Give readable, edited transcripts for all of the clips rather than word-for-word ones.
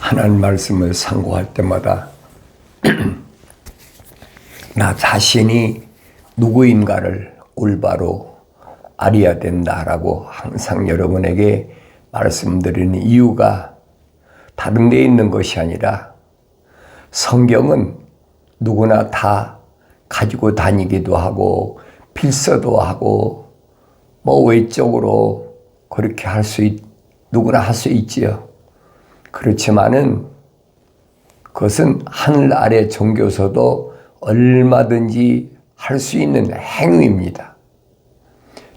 하나님 말씀을 상고할 때마다 나 자신이 누구인가를 올바로 알아야 된다라고 항상 여러분에게 말씀드리는 이유가 다른 데 있는 것이 아니라 성경은 누구나 다 가지고 다니기도 하고 필서도 하고 외적으로 그렇게 누구나 할 수 있지요. 그렇지만은 그것은 하늘 아래 종교서도 얼마든지 할 수 있는 행위입니다.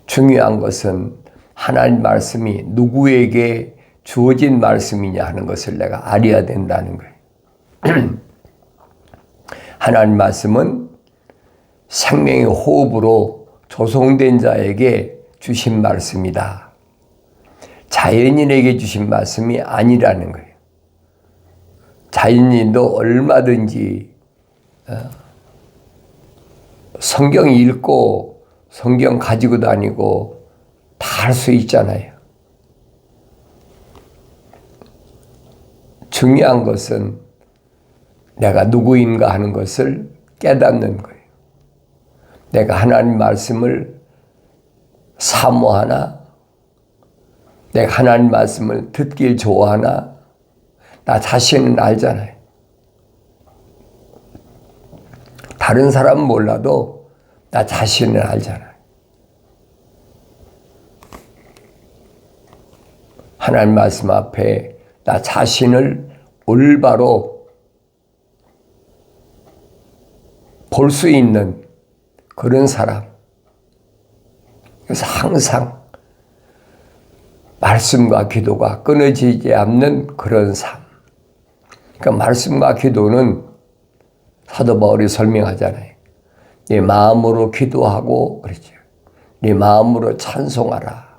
중요한 것은 하나님 말씀이 누구에게 주어진 말씀이냐 하는 것을 내가 알아야 된다는 거예요. 하나님 말씀은 생명의 호흡으로 조성된 자에게 주신 말씀이다. 자연인에게 주신 말씀이 아니라는 거예요. 자연인도 얼마든지 성경 읽고 성경 가지고 다니고 다 할 수 있잖아요. 중요한 것은 내가 누구인가 하는 것을 깨닫는 거예요. 내가 하나님 말씀을 사모하나? 내가 하나님 말씀을 듣길 좋아하나? 나 자신은 알잖아요. 다른 사람은 몰라도 나 자신은 알잖아요. 하나님 말씀 앞에 나 자신을 올바로 볼 수 있는 그런 사람. 그래서 항상 말씀과 기도가 끊어지지 않는 그런 삶. 그러니까 말씀과 기도는 사도 바울이 설명하잖아요. 네 마음으로 기도하고 그러죠. 네 마음으로 찬송하라.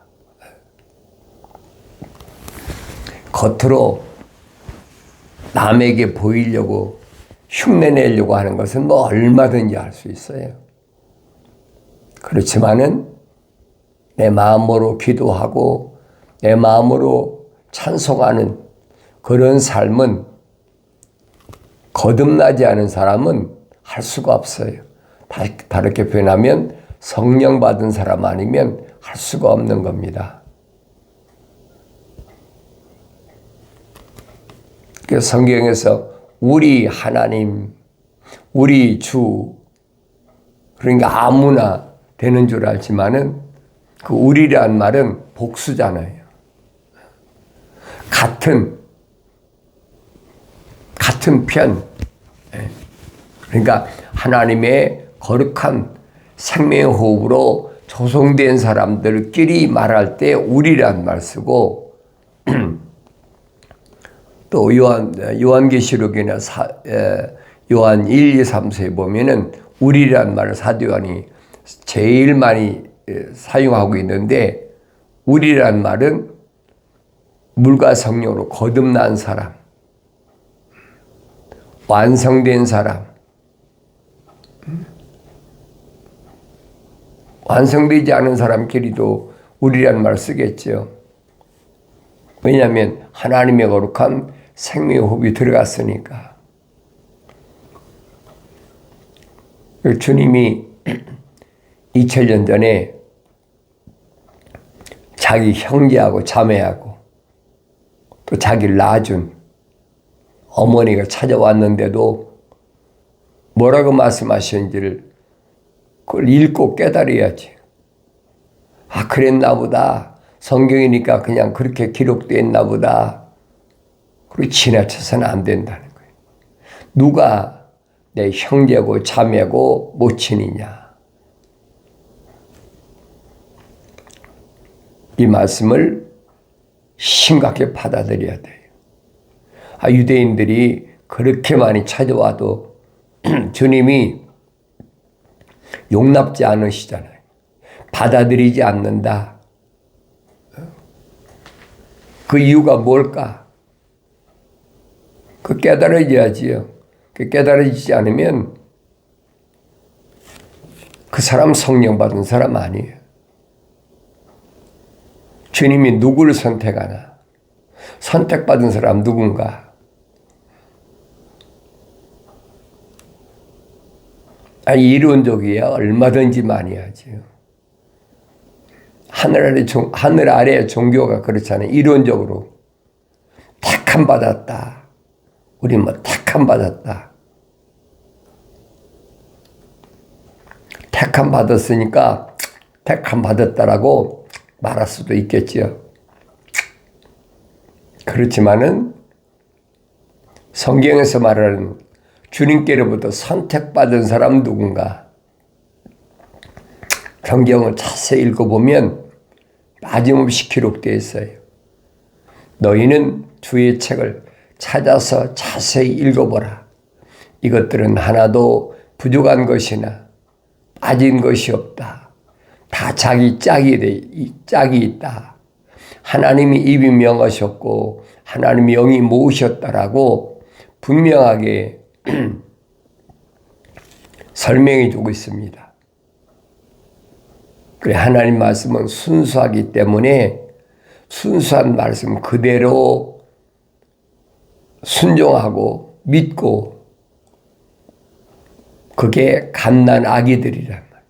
겉으로 남에게 보이려고 흉내내려고 하는 것은 얼마든지 할 수 있어요. 그렇지만은 내 마음으로 기도하고 내 마음으로 찬송하는 그런 삶은 거듭나지 않은 사람은 할 수가 없어요. 다르게 표현하면 성령 받은 사람 아니면 할 수가 없는 겁니다. 그래서 성경에서 우리 하나님, 우리 주, 그러니까 아무나 되는 줄 알지만은 그 우리란 말은 복수잖아요. 같은 편. 그러니까 하나님의 거룩한 생명의 호흡으로 조성된 사람들끼리 말할 때 우리란 말 쓰고 또 요한계시록이나 요한 1, 2, 3서에 보면은 우리란 말을 사도 요한이 제일 많이 사용하고 있는데 우리란 말은 물과 성령으로 거듭난 사람, 완성된 사람, 완성되지 않은 사람끼리도 우리란 말 쓰겠죠. 왜냐하면 하나님의 거룩한 생명의 호흡이 들어갔으니까. 주님이 2000년 전에 자기 형제하고 자매하고 또 자기를 낳아준 어머니가 찾아왔는데도 뭐라고 말씀하셨는지를 그걸 읽고 깨달아야지. 아, 그랬나 보다. 성경이니까 그냥 그렇게 기록되어 있나 보다. 그리고 지나쳐서는 안 된다는 거예요. 누가 내 형제고 자매고 모친이냐. 이 말씀을 심각하게 받아들여야 돼요. 유대인들이 그렇게 많이 찾아와도 주님이 용납지 않으시잖아요. 받아들이지 않는다. 그 이유가 뭘까? 그 깨달아야지요. 그 깨달아지지 않으면 그 사람 성령 받은 사람 아니에요. 주님이 누구를 선택하나? 선택받은 사람 누군가? 아니, 이론적이야. 얼마든지 많이 하지요. 하늘 아래 종교가 그렇잖아요. 이론적으로. 택함 받았다. 우리 뭐 택함 받았다. 택함 받았으니까 택함 받았다라고 말할 수도 있겠지요. 그렇지만은 성경에서 말하는 주님께로부터 선택받은 사람 누군가? 성경을 자세히 읽어보면 빠짐없이 기록되어 있어요. 너희는 주의 책을 찾아서 자세히 읽어보라. 이것들은 하나도 부족한 것이나 빠진 것이 없다. 다 자기 짝이 있다. 하나님이 입이 명하셨고 하나님이 영이 모으셨다라고 분명하게 설명해 주고 있습니다. 그래, 하나님 말씀은 순수하기 때문에 순수한 말씀 그대로 순종하고 믿고 그게 갓난 아기들이란 말이에요.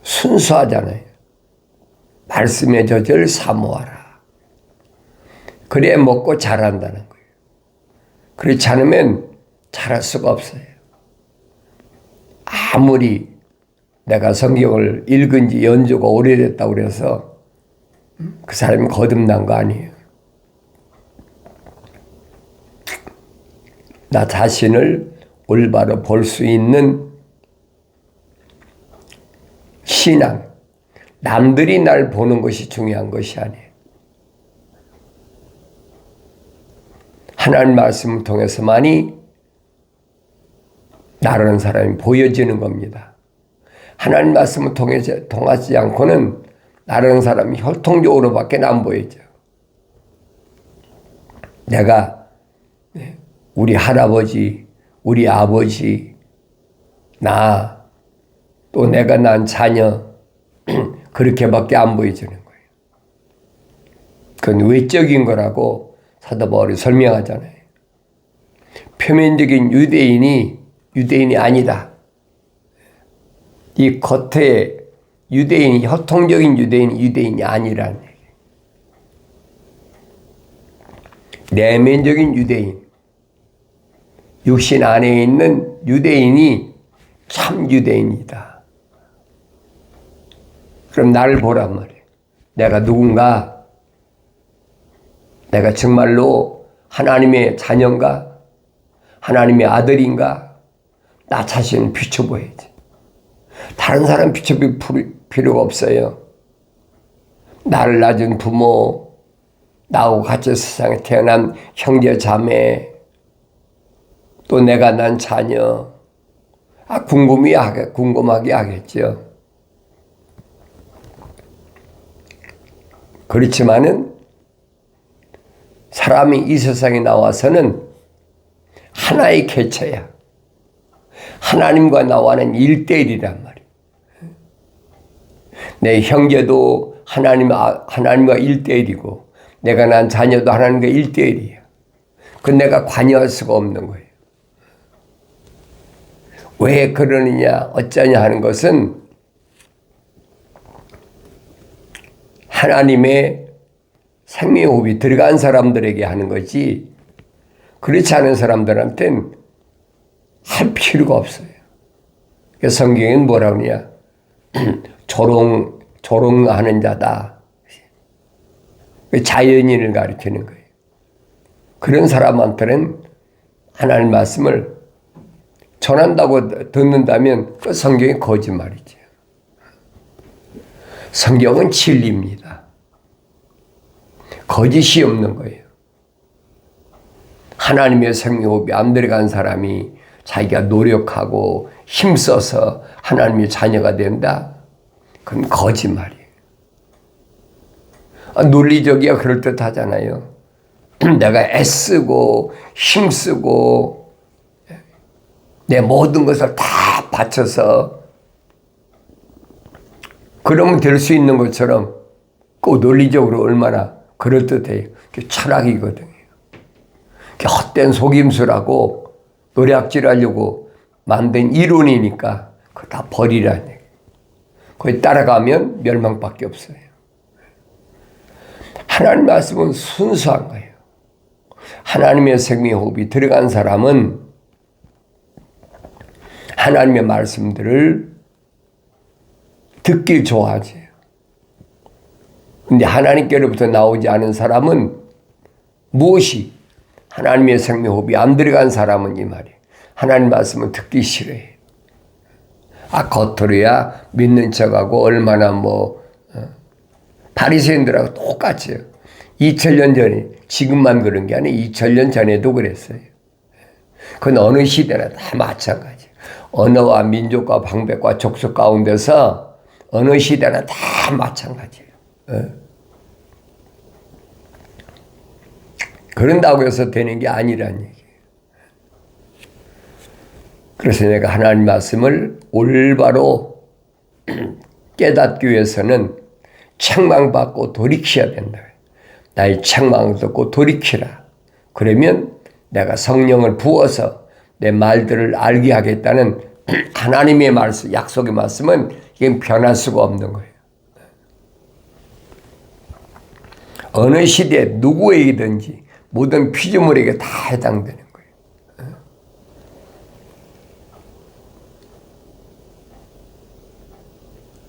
순수하잖아요. 말씀의 젖을 사모하라. 그래야 먹고 자란다는 거예요. 그렇지 않으면 자랄 수가 없어요. 아무리 내가 성경을 읽은 지 연주가 오래됐다고 그래서 그 사람이 거듭난 거 아니에요. 나 자신을 올바로 볼 수 있는 신앙, 남들이 날 보는 것이 중요한 것이 아니에요. 하나님 말씀을 통해서만이 나라는 사람이 보여지는 겁니다. 하나님 말씀을 통하지 않고는 나라는 사람이 혈통적으로밖에 안 보이죠. 내가 우리 할아버지, 우리 아버지, 나, 또 내가 낳은 자녀 그렇게밖에 안 보여지는 거예요. 그건 외적인 거라고 사도 바울이 설명하잖아요. 표면적인 유대인이 아니다. 이 겉에 유대인이 혈통적인 유대인이 아니라는 얘기예요. 내면적인 유대인, 육신 안에 있는 유대인이 참 유대인이다. 그럼 나를 보란 말이에요. 내가 누군가? 내가 정말로 하나님의 자녀인가? 하나님의 아들인가? 나 자신을 비춰봐야지. 다른 사람 비춰볼 필요가 없어요. 나를 낳은 부모, 나하고 같이 세상에 태어난 형제 자매, 또 내가 난 자녀, 궁금하게 하겠죠. 그렇지만은 사람이 이 세상에 나와서는 하나의 개체야. 하나님과 나와는 1대1이란 말이야. 내 형제도 하나님과 1대1이고 내가 난 자녀도 하나님과 1대1이야. 그건 내가 관여할 수가 없는 거예요. 왜 그러느냐 어쩌냐 하는 것은 하나님의 생명호흡이 들어간 사람들에게 하는 거지 그렇지 않은 사람들한테는 할 필요가 없어요. 그래서 성경에는 뭐라고 하느냐 조롱하는 자다. 자연인을 가리키는 거예요. 그런 사람한테는 하나님 말씀을 전한다고 듣는다면 그 성경이 거짓말이죠. 성경은 진리입니다. 거짓이 없는 거예요. 하나님의 생명호흡이 안 들어간 사람이 자기가 노력하고 힘써서 하나님의 자녀가 된다? 그건 거짓말이에요. 논리적이야 그럴듯하잖아요. 내가 애쓰고 힘쓰고 내 모든 것을 다 바쳐서 그러면 될 수 있는 것처럼 꼭 논리적으로 얼마나 그럴듯해요. 그게 철학이거든요. 그게 헛된 속임수라고 노략질하려고 만든 이론이니까 그거 다 버리라는 얘기예요. 거기 따라가면 멸망밖에 없어요. 하나님 말씀은 순수한 거예요. 하나님의 생명의 호흡이 들어간 사람은 하나님의 말씀들을 듣길 좋아하지. 근데 하나님께로부터 나오지 않은 사람은 무엇이 하나님의 생명의 호흡이 안 들어간 사람은 이 말이에요. 하나님 말씀은 듣기 싫어해. 겉으로야 믿는 척하고 얼마나 바리새인들하고 똑같이요. 2000년 전에 지금만 그런 게 아니에요. 2000년 전에도 그랬어요. 그건 어느 시대나 다 마찬가지예요. 언어와 민족과 방백과 족속 가운데서 어느 시대나 다 마찬가지예요. 그런다고 해서 되는 게 아니란 얘기예요. 그래서 내가 하나님 말씀을 올바로 깨닫기 위해서는 책망받고 돌이켜야 된다. 나의 책망을 듣고 돌이키라. 그러면 내가 성령을 부어서 내 말들을 알게 하겠다는 하나님의 말씀, 약속의 말씀은 이게 변할 수가 없는 거예요. 어느 시대에 누구에게든지 모든 피조물에게 다 해당되는 거예요.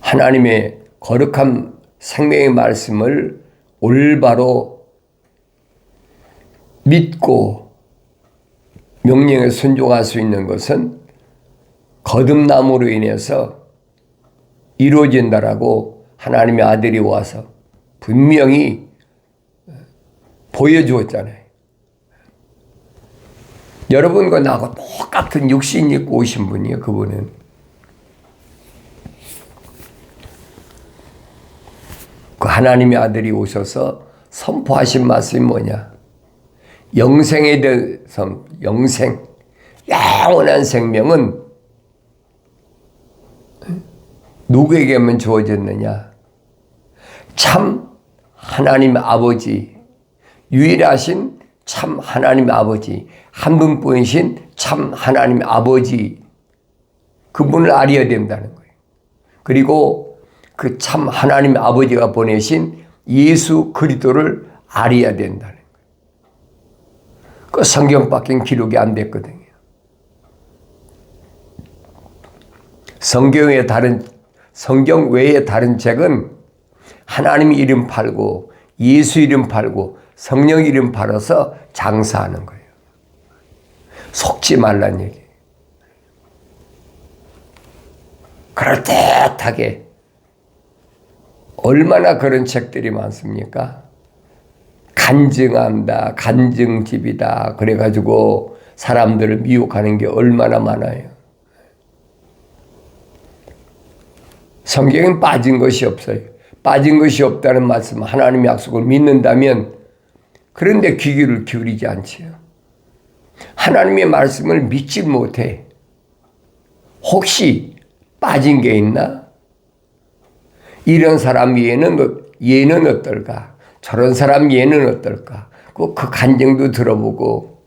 하나님의 거룩한 생명의 말씀을 올바로 믿고 명령에 순종할 수 있는 것은 거듭남으로 인해서 이루어진다라고 하나님의 아들이 와서 분명히 보여주었잖아요. 여러분과 나하고 똑같은 육신 입고 오신 분이에요. 그분은. 그 하나님의 아들이 오셔서 선포하신 말씀이 뭐냐? 영생에 대해서 영생, 영원한 생명은 누구에게만 주어졌느냐? 참 하나님 아버지, 유일하신 참 하나님 아버지, 한 분뿐이신 참 하나님 아버지, 그분을 알아야 된다는 거예요. 그리고 그 참 하나님 아버지가 보내신 예수 그리스도를 알아야 된다는 거예요. 그 성경밖에 기록이 안 됐거든요. 성경 외에 다른 책은 하나님 이름 팔고 예수 이름 팔고 성령 이름 팔아서 장사하는 거예요. 속지 말란 얘기예요. 그럴듯하게 얼마나 그런 책들이 많습니까? 간증한다, 간증집이다. 그래가지고 사람들을 미혹하는 게 얼마나 많아요. 성경엔 빠진 것이 없어요. 빠진 것이 없다는 말씀, 하나님의 약속을 믿는다면 그런데 귀를 기울이지 않지요. 하나님의 말씀을 믿지 못해. 혹시 빠진 게 있나? 이런 사람 얘는 어떨까? 저런 사람 얘는 어떨까? 그 간증도 들어보고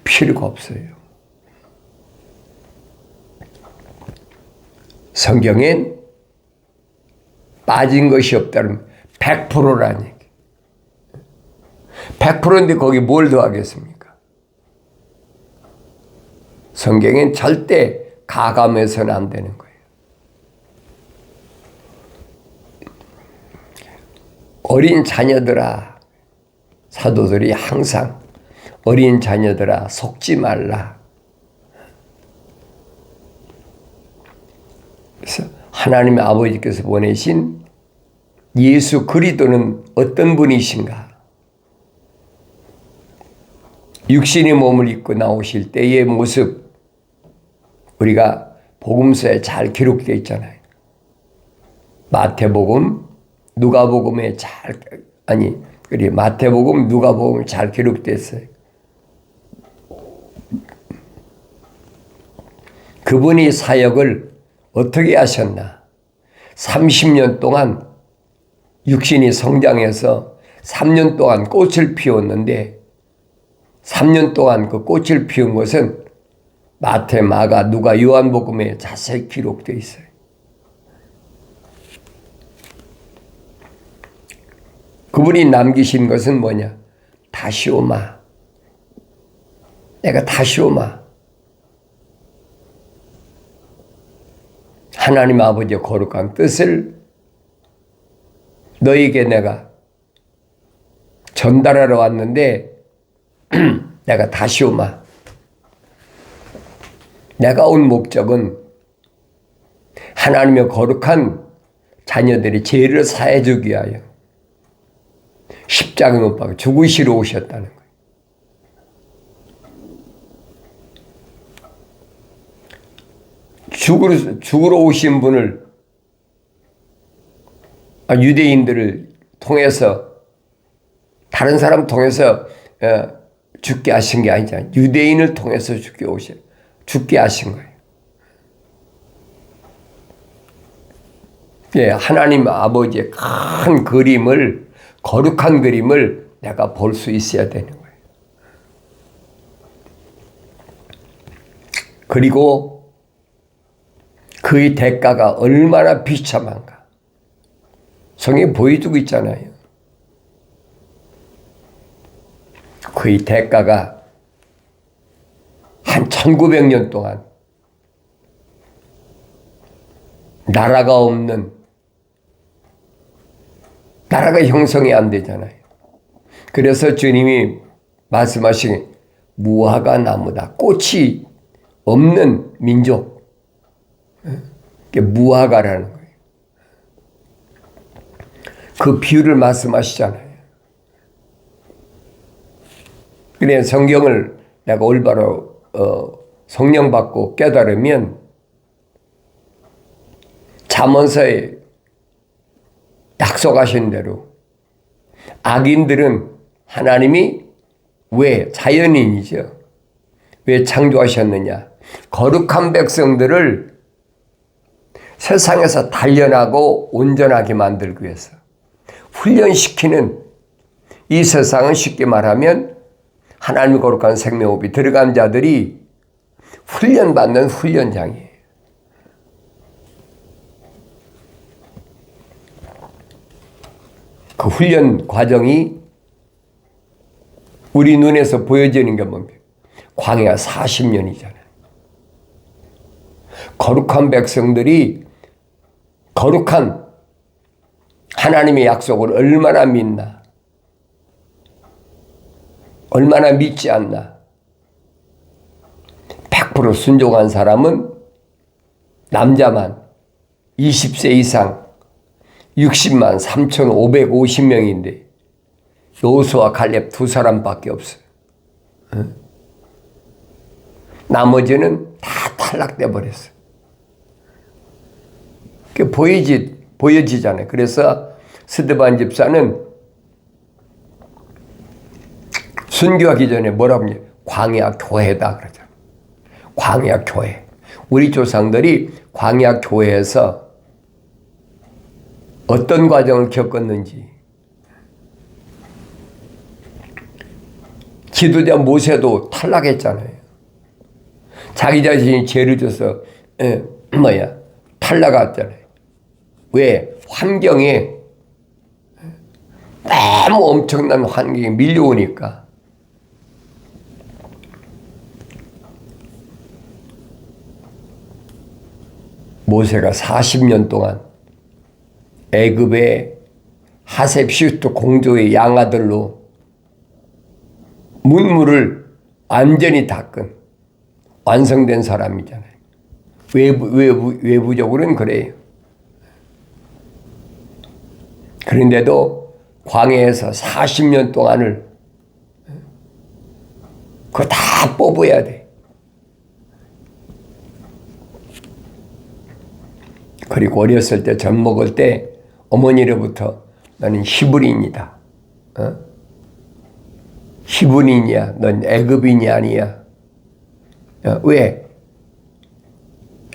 필요가 없어요. 성경엔 빠진 것이 없다면 100%라는 얘기. 100%인데 거기 뭘 더하겠습니까? 성경엔 절대 가감해서는 안 되는 거예요. 어린 자녀들아, 사도들이 항상 어린 자녀들아 속지 말라. 그래서 하나님의 아버지께서 보내신 예수 그리스도는 어떤 분이신가? 육신의 몸을 입고 나오실 때의 모습, 우리가 복음서에 잘 기록되어 있잖아요. 마태복음, 누가복음에 마태복음, 누가복음 잘 기록됐어요. 그분이 사역을 어떻게 하셨나? 30년 동안 육신이 성장해서 3년 동안 꽃을 피웠는데 3년 동안 그 꽃을 피운 것은 마태, 마가, 누가, 요한복음에 자세히 기록되어 있어요. 그분이 남기신 것은 뭐냐? 다시 오마. 내가 다시 오마. 하나님 아버지의 거룩한 뜻을 너에게 내가 전달하러 왔는데 내가 다시 오마. 내가 온 목적은 하나님의 거룩한 자녀들이 죄를 사해 주기 위하여 십자가에 못 박아 죽으시러 오셨다는 거예요. 죽으러 오신 분을 유대인들을 통해서 다른 사람 통해서 죽게 하신 게 아니잖아요. 유대인을 통해서 죽게 하신 거예요. 예, 하나님 아버지의 큰 그림을, 거룩한 그림을 내가 볼 수 있어야 되는 거예요. 그리고 그의 대가가 얼마나 비참한가. 성경에 보여주고 있잖아요. 그의 대가가 한 1900년 동안 나라가 없는, 나라가 형성이 안 되잖아요. 그래서 주님이 말씀하신 무화과 나무다. 꽃이 없는 민족. 그게 무화과라는 거예요. 그 비유를 말씀하시잖아요. 그래 성경을 내가 올바로 성령 받고 깨달으면 잠언서에 약속하신 대로 악인들은 하나님이 왜 자연인이죠. 왜 창조하셨느냐. 거룩한 백성들을 세상에서 단련하고 온전하게 만들기 위해서 훈련시키는, 이 세상은 쉽게 말하면 하나님의 거룩한 생명호흡이 들어간 자들이 훈련받는 훈련장이에요. 그 훈련 과정이 우리 눈에서 보여지는 게 뭡니까? 광야 40년이잖아요. 거룩한 백성들이 거룩한 하나님의 약속을 얼마나 믿나, 얼마나 믿지 않나. 100% 순종한 사람은 남자만 20세 이상 60만 3,550명인데 여호수아 갈렙 두 사람밖에 없어요. 나머지는 다 탈락돼 버렸어요. 그게 보여지잖아요. 그래서 스데반 집사는 순교하기 전에 뭐라고 하냐? 광야 교회다 그러잖아요. 광야 교회. 우리 조상들이 광야 교회에서 어떤 과정을 겪었는지. 지도자 모세도 탈락했잖아요. 자기 자신이 죄를 져서 탈락했잖아요. 왜? 환경에 너무 엄청난 환경이 밀려오니까. 모세가 40년 동안 애굽의 하셉시루트 공주의 양아들로 문물을 완전히 닦은 완성된 사람이잖아요. 외부적으로는 그래요. 그런데도 광야에서 40년 동안을 그거 다 뽑아야 돼. 그리고 어렸을 때 젖 먹을 때 어머니로부터 너는 히브리인이다. 히브리인이야. 넌 애굽인이 아니야. 왜?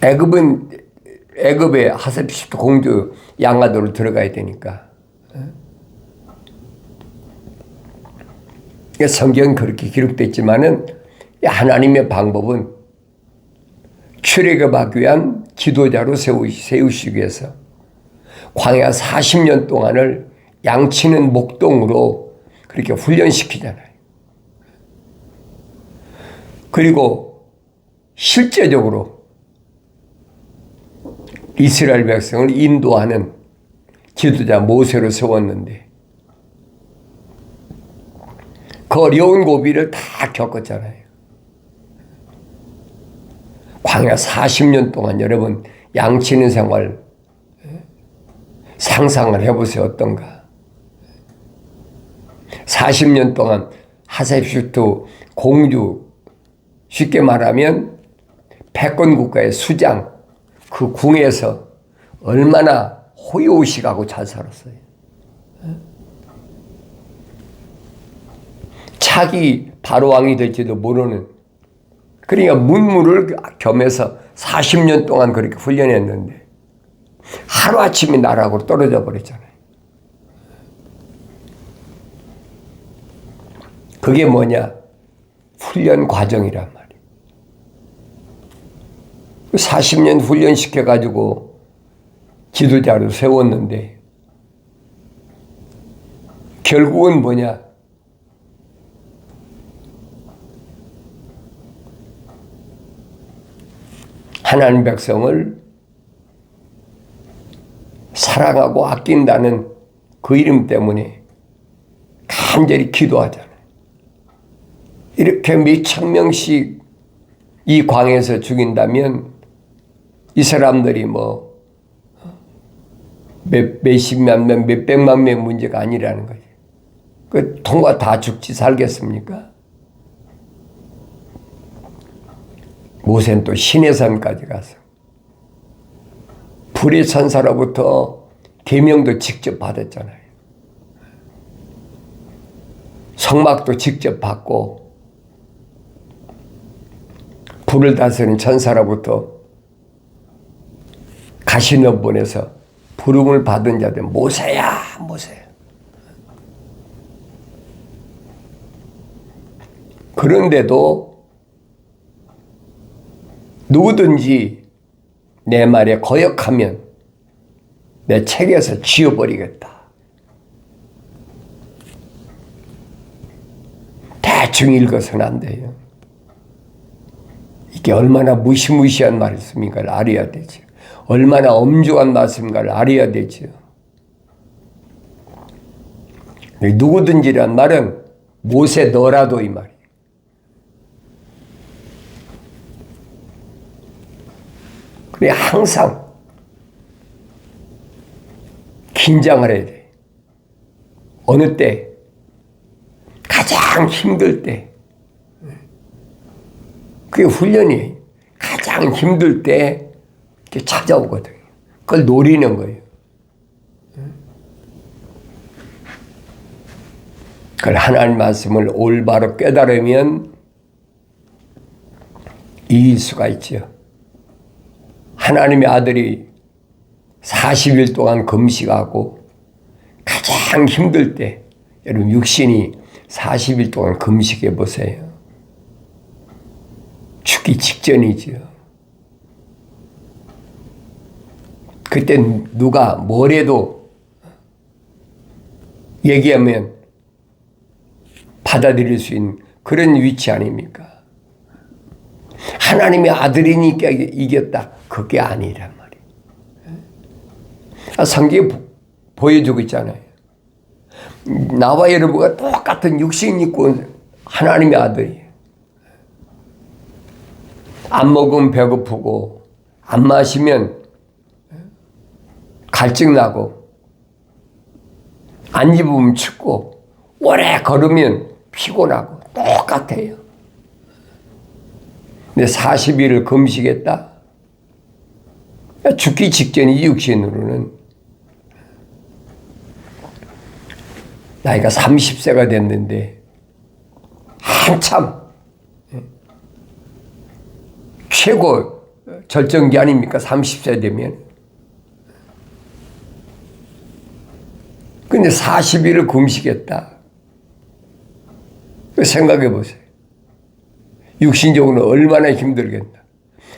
애굽의 하셉시루트 공주 양아들로 들어가야 되니까. 성경은 그렇게 기록됐지만은 하나님의 방법은 출애굽하기 위한 지도자로 세우시기 위해서 광야 40년 동안을 양치는 목동으로 그렇게 훈련시키잖아요. 그리고 실제적으로 이스라엘 백성을 인도하는 지도자 모세로 세웠는데 그 어려운 고비를 다 겪었잖아요. 광야 40년 동안 여러분 양치는 생활 상상을 해보세요. 어떤가. 40년 동안 하셉슈트 공주, 쉽게 말하면 패권 국가의 수장, 그 궁에서 얼마나 호의호식하고 잘 살았어요. 차기 바로왕이 될지도 모르는, 그러니까 문무를 겸해서 40년 동안 그렇게 훈련했는데 하루아침에 나락으로 떨어져 버렸잖아요. 그게 뭐냐? 훈련 과정이란 말이에요. 40년 훈련시켜가지고 지도자로 세웠는데 결국은 뭐냐? 하나님 백성을 사랑하고 아낀다는 그 이름 때문에 간절히 기도하잖아요. 이렇게 몇천 명씩 이 광에서 죽인다면 이 사람들이 뭐 몇십만 명, 몇백만 명 문제가 아니라는 거지. 그 통과 다 죽지 살겠습니까? 모세는 또 시내산까지 가서 불의 천사로부터 계명도 직접 받았잖아요. 성막도 직접 받고 불을 다스리는 천사로부터 가시는 분에서 부름을 받은 자들 모세야 모세야. 그런데도 누구든지 내 말에 거역하면 내 책에서 지워버리겠다. 대충 읽어서는 안 돼요. 이게 얼마나 무시무시한 말씀인가를 알아야 되죠. 얼마나 엄중한 말씀인가를 알아야 되죠. 누구든지란 말은 모세 너라도 이 말이에요. 그래 항상 긴장을 해야 돼. 어느 때? 가장 힘들 때. 그게 훈련이 가장 힘들 때 이렇게 찾아오거든요. 그걸 노리는 거예요. 그걸 하나님 말씀을 올바로 깨달으면 이길 수가 있죠. 하나님의 아들이 40일 동안 금식하고 가장 힘들 때 여러분 육신이 40일 동안 금식해 보세요. 죽기 직전이죠. 그때 누가 뭐래도 얘기하면 받아들일 수 있는 그런 위치 아닙니까? 하나님의 아들이니까 이겼다. 그게 아니란 말이에요. 성경에 보여주고 있잖아요. 나와 여러분과 똑같은 육신 있고 하나님의 아들이에요. 안 먹으면 배고프고 안 마시면 갈증 나고 안 입으면 춥고 오래 걸으면 피곤하고 똑같아요. 근데 40일을 금식했다? 죽기 직전이 육신으로는 나이가 30세가 됐는데 한참 최고 절정기 아닙니까? 30세 되면. 근데 40일을 금식했다. 생각해 보세요. 육신적으로 얼마나 힘들겠나.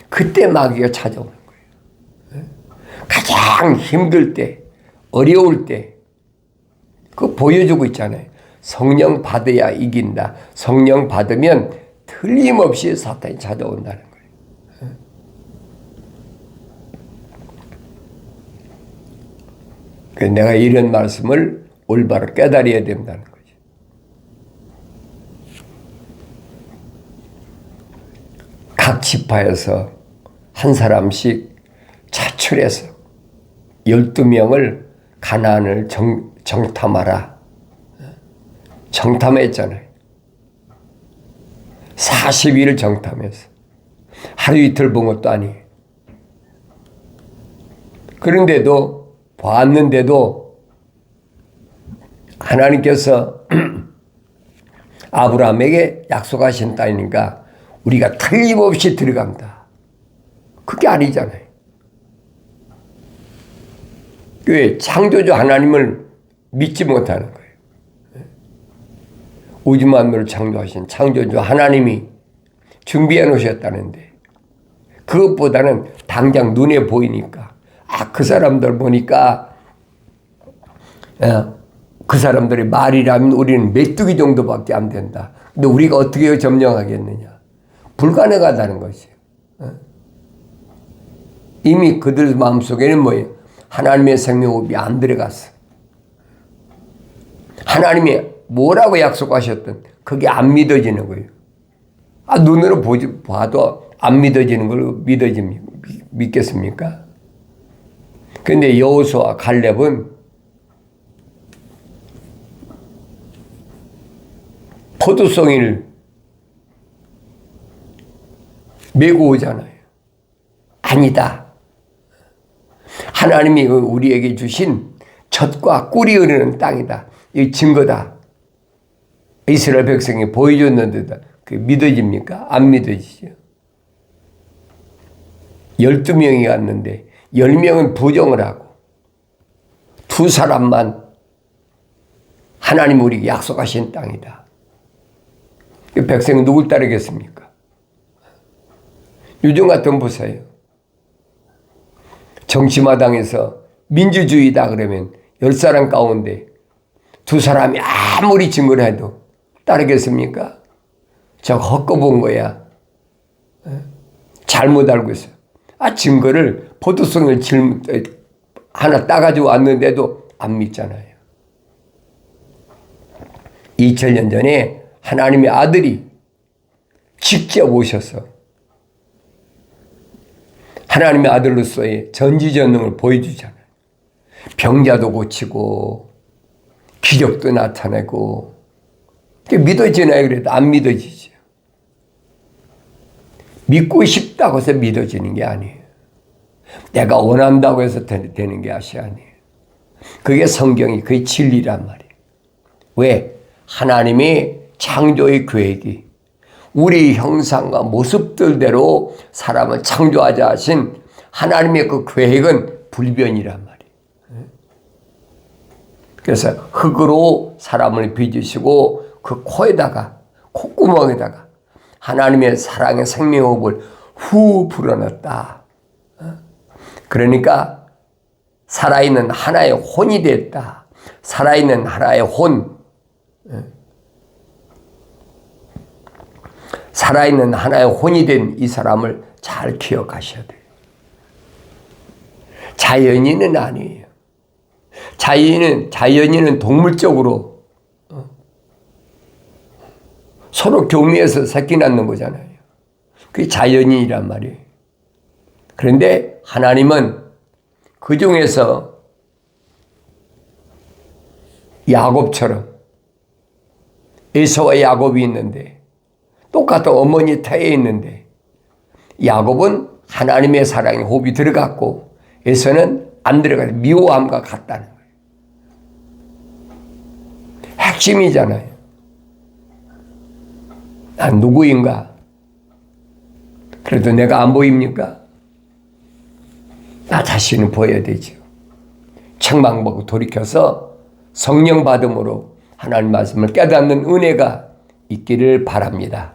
그때 마귀가 찾아오는 거예요. 가장 힘들 때, 어려울 때, 그거 보여주고 있잖아요. 성령 받아야 이긴다. 성령 받으면 틀림없이 사탄이 찾아온다는 거예요. 그래서 내가 이런 말씀을 올바로 깨달아야 된다는 거죠. 각 지파에서 한 사람씩 차출해서 12명을 가나안을 정탐하라. 정탐했잖아요. 40일을 정탐했어. 하루 이틀 본 것도 아니에요. 그런데도 봤는데도 하나님께서 아브라함에게 약속하신 땅이니까 우리가 틀림없이 들어간다. 그게 아니잖아요. 왜? 창조주 하나님을 믿지 못하는 거예요. 우주 만물을 창조하신 창조주 하나님이 준비해 놓으셨다는데 그것보다는 당장 눈에 보이니까 그 사람들 보니까 그 사람들의 말이라면 우리는 메뚜기 정도밖에 안 된다. 근데 우리가 어떻게 점령하겠느냐. 불가능하다는 것이에요. 이미 그들 마음속에는 뭐예요? 하나님의 생명호흡이 안 들어갔어. 하나님이 뭐라고 약속하셨든 그게 안 믿어지는 거예요. 눈으로 봐도 안 믿어지는 걸 믿겠습니까? 그런데 여호수아와 갈렙은 포도송이를 메고 오잖아요. 아니다. 하나님이 우리에게 주신 젖과 꿀이 흐르는 땅이다. 이 증거다. 이스라엘 백성이 보여줬는데도 그게 믿어집니까? 안 믿어지죠. 12명이 갔는데 10명은 부정을 하고 2사람만 하나님 우리에게 약속하신 땅이다. 백성은 누굴 따르겠습니까? 요즘 같은 보세요. 정치마당에서 민주주의다 그러면 10사람 가운데 2사람이 아무리 증거를 해도 따르겠습니까? 저 헛거본 거야. 잘못 알고 있어요. 증거를 포도송을 하나 따가지고 왔는데도 안 믿잖아요. 2000년 전에 하나님의 아들이 직접 오셔서 하나님의 아들로서의 전지전능을 보여주잖아요. 병자도 고치고 기적도 나타내고 믿어지나요? 그래도 안 믿어지죠. 믿고 싶다고 해서 믿어지는 게 아니에요. 내가 원한다고 해서 되는 게 아니에요. 그게 성경이 그게 진리란 말이에요. 왜? 하나님의 창조의 계획이 우리 형상과 모습들대로 사람을 창조하자 하신 하나님의 그 계획은 불변이란 말이에요. 그래서 흙으로 사람을 빚으시고 그 코에다가 콧구멍에다가 하나님의 사랑의 생명호흡을 후 불어넣었다. 그러니까 살아있는 하나의 혼이 됐다. 살아있는 하나의 혼. 살아있는 하나의 혼이 된 이 사람을 잘 기억하셔야 돼요. 자연인은 아니에요. 자연인은 동물적으로 서로 교미해서 새끼 낳는 거잖아요. 그게 자연인이란 말이에요. 그런데 하나님은 그 중에서 야곱처럼 에서와 야곱이 있는데 똑같은 어머니 태에 있는데 야곱은 하나님의 사랑의 호흡이 들어갔고 에서는 안 들어가서 미워함과 같다는 거예요. 핵심이잖아요. 난 누구인가? 그래도 내가 안 보입니까? 나 자신을 보여야 되죠. 책망받고 돌이켜서 성령 받음으로 하나님 말씀을 깨닫는 은혜가 있기를 바랍니다.